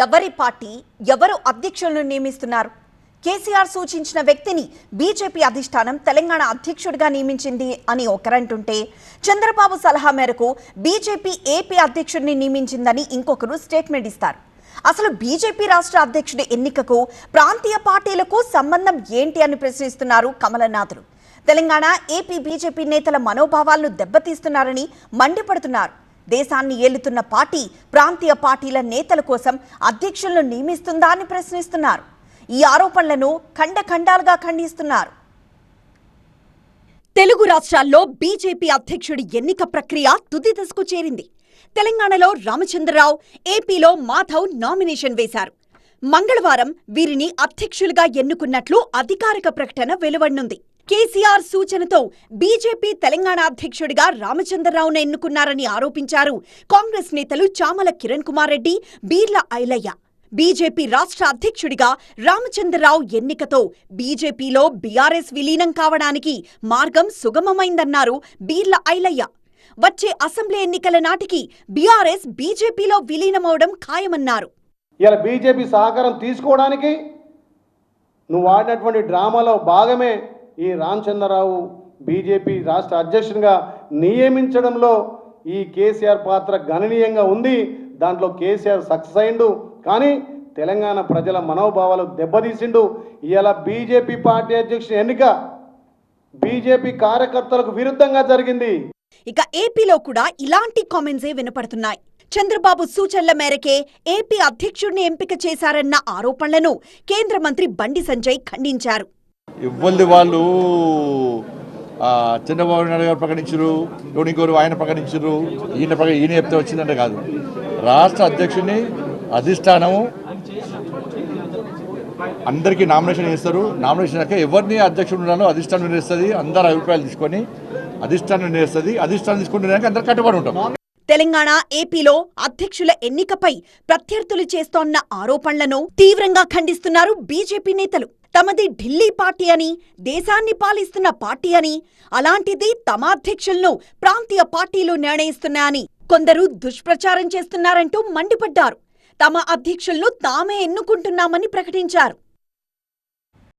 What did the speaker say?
ఎవరి పార్టీ ఎవరు అధ్యక్షులను నియమిస్తున్నారు? కేసీఆర్ సూచించిన వ్యక్తిని బీజేపీ అధిష్టానం తెలంగాణ అధ్యక్షుడిగా నియమించింది అని ఒకరంటుంటే, చంద్రబాబు సలహా మేరకు బీజేపీ ఏపీ అధ్యక్షుడిని నియమించిందని ఇంకొకరు స్టేట్మెంట్ ఇస్తారు. అసలు బీజేపీ రాష్ట్ర అధ్యక్షుడి ఎన్నికకు ప్రాంతీయ పార్టీలకు సంబంధం ఏంటి అని ప్రశ్నిస్తున్నారు కమలనాథులు. తెలంగాణ ఏపీ బీజేపీ నేతల మనోభావాలను దెబ్బతీస్తున్నారని మండిపడుతున్నారు. దేశాన్ని ఏలుతున్న పార్టీ ప్రాంతీయ పార్టీల నేతల కోసం అధ్యక్షులను నియమిస్తుందా అని ప్రశ్నిస్తున్నారు. ఈ ఆరోపణలను ఖండాలుగా ఖండిస్తున్నారు. తెలుగు రాష్ట్రాల్లో బీజేపీ అధ్యక్షుడి ఎన్నిక ప్రక్రియ తుది దశకు చేరింది. తెలంగాణలో రామచంద్రరావు, ఏపీలో మాధవ్ నామినేషన్ వేశారు. మంగళవారం వీరిని అధ్యక్షులుగా ఎన్నుకున్నట్లు అధికారిక ప్రకటన వెలువడనుంది. కేసీఆర్ సూచనతో బీజేపీ తెలంగాణ అధ్యక్షుడిగా రామచంద్రరావును ఎన్నుకున్నారని ఆరోపించారు కాంగ్రెస్ నేతలు చామల కిరణ్ కుమార్ రెడ్డి, బీర్ల ఐలయ్య. బీజేపీ రాష్ట్ర అధ్యక్షుడిగా రామచంద్రరావు ఎన్నికతో బీజేపీలో బీఆర్ఎస్ విలీనం కావడానికి మార్గం సుగమమైందన్నారు బీర్ల ఐలయ్య. వచ్చే అసెంబ్లీ ఎన్నికల నాటికి బీఆర్ఎస్ బీజేపీలో విలీనమవడం ఖాయమన్నారు. ఇలా బీజేపీ సహకారం తీసుకోవడానికి నువ్వు ఆడినటువంటి డ్రామాలో భాగమే ఈ రామచంద్రరావు బీజేపీ రాష్ట్ర అధ్యక్షునిగా నియమించడంలో ఈ కేసీఆర్ పాత్ర గణనీయంగా ఉంది. దాంట్లో కేసీఆర్ సక్సెస్ అయిండు, కానీ తెలంగాణ ప్రజల మనోభావాలు దెబ్బతీసిండు. ఇలా బీజేపీ పార్టీ అధ్యక్షుని ఎన్నిక బీజేపీ కార్యకర్తలకు విరుద్ధంగా జరిగింది. ఇక ఏపీలో కూడా ఇలాంటి కామెంట్సే వినపడుతున్నాయి. చంద్రబాబు సూచనల మేరకే ఏపీ అధ్యక్షుడిని ఎంపిక చేశారన్న ఆరోపణలను కేంద్ర మంత్రి బండి సంజయ్ ఖండించారు. ఇవ్వండి వాళ్ళు చంద్రబాబు నాయుడు గారు ప్రకటించరు, ఇంకోరు ఆయన ప్రకటించరు, ఈయన చెప్తే వచ్చిందంటే కాదు. రాష్ట్ర అధ్యక్షుడిని అధిష్టానము అందరికీ నామినేషన్ చేస్తారు. నామినేషన్ అక్క ఎవరిని అధ్యక్షుడు ఉన్నారో అధిష్టానం నిర్ణయిస్తుంది. అందరు అభిప్రాయాలు తీసుకొని అధిష్టానం నిర్ణయిస్తుంది. అధిష్టానం తీసుకుంటున్నాక అందరు కట్టుబడి ఉంటాం. తెలంగాణ, ఏపీలో అధ్యక్షుల ఎన్నికపై ప్రత్యర్థులు చేస్తోన్న ఆరోపణలను తీవ్రంగా ఖండిస్తున్నారు బీజేపీ నేతలు. తమది ఢిల్లీ పార్టీ అని, దేశాన్ని పాలిస్తున్న పార్టీ అని, అలాంటిది తమ అధ్యక్షులను ప్రాంతీయ పార్టీలు నిర్ణయిస్తున్నాయని కొందరు దుష్ప్రచారం చేస్తున్నారంటూ మండిపడ్డారు. తమ అధ్యక్షులను తామే ఎన్నుకుంటున్నామని ప్రకటించారు.